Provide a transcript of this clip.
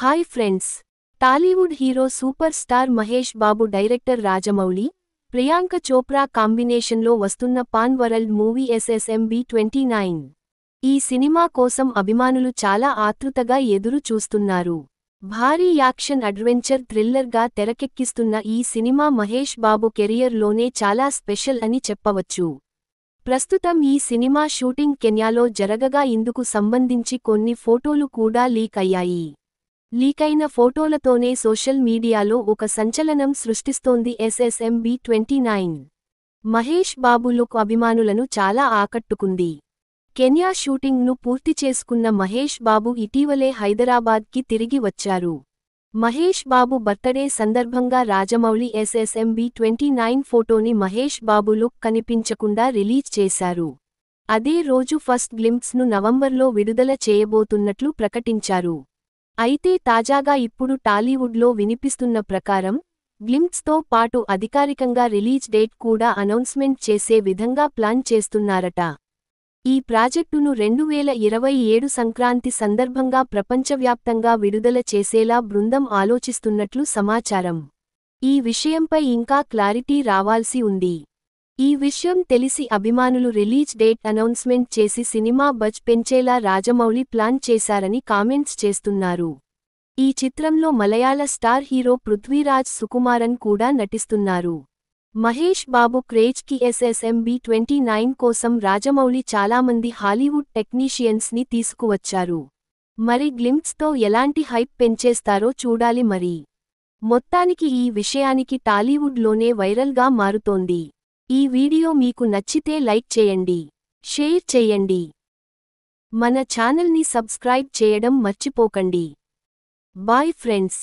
Hi friends, Tollywood hero super star Mahesh Babu director Rajamouli, Priyanka Chopra కాంబినేషన్లో వస్తున్న pan world movie SSMB 29. ఈ cinema కోసం అభిమానులు చాలా ఆతృతగా ఎదురు చూస్తున్నారు. భారీ యాక్షన్ అడ్వెంచర్ థ్రిల్లర్గా తెరకెక్కిస్తున్న ఈ సినిమా మహేష్ బాబు కెరియర్లోనే చాలా స్పెషల్ అని చెప్పవచ్చు. ప్రస్తుతం ఈ సినిమా షూటింగ్ కెన్యాలో జరగగా ఇందుకు సంబంధించి కొన్ని ఫోటోలు కూడా లీక్ అయ్యాయి. లీకైన ఫోటోలతోనే సోషల్ మీడియాలో ఒక సంచలనం సృష్టిస్తోంది SSMB 29. మహేష్ బాబు లుక్ అభిమానులను చాలా ఆకట్టుకుంది. కెన్యా షూటింగ్ను పూర్తి చేసుకున్న మహేష్ బాబు ఇటీవలే హైదరాబాద్కి తిరిగి వచ్చారు. మహేష్ బాబు బర్త్డే సందర్భంగా రాజమౌళి SSMB 29 ఫోటోని మహేష్ బాబు లుక్ కనిపించకుండా రిలీజ్ చేశారు. అదే రోజు ఫస్ట్ గ్లింప్స్ను నవంబర్లో విడుదల చేయబోతున్నట్లు ప్రకటించారు. అయితే తాజాగా ఇప్పుడు టాలీవుడ్లో వినిపిస్తున్న ప్రకారం, గ్లింప్స్తో పాటు అధికారికంగా రిలీజ్ డేట్ కూడా అనౌన్స్మెంట్ చేసే విధంగా ప్లాన్ చేస్తున్నారట. ఈ ప్రాజెక్టును 2027 సంక్రాంతి సందర్భంగా ప్రపంచవ్యాప్తంగా విడుదల చేసేలా బృందం ఆలోచిస్తున్నట్లు సమాచారం. ఈ విషయంపై ఇంకా క్లారిటీ రావాల్సి ఉంది. ఈ విషయం తెలిసి అభిమానులు రిలీజ్ డేట్ అనౌన్స్మెంట్ చేసి సినిమా బజ్ పెంచేలా రాజమౌళి ప్లాన్ చేశారని కామెంట్స్ చేస్తున్నారు. ఈ చిత్రంలో మలయాళ స్టార్ హీరో పృథ్వీరాజ్ సుకుమారన్ కూడా నటిస్తున్నారు. మహేష్ బాబు క్రేజ్కి SSMB 29 కోసం రాజమౌళి చాలామంది హాలీవుడ్ టెక్నీషియన్స్ని తీసుకువచ్చారు. మరి గ్లింప్స్తో ఎలాంటి హైప్ పెంచేస్తారో చూడాలి మరి. మొత్తానికి ఈ విషయానికి టాలీవుడ్లోనే వైరల్గా మారుతోంది. ఈ వీడియో మీకు నచ్చితే లైక్ చేయండి, షేర్ చేయండి. మన ఛానల్ని సబ్స్క్రైబ్ చేయడం మర్చిపోకండి. Bye friends.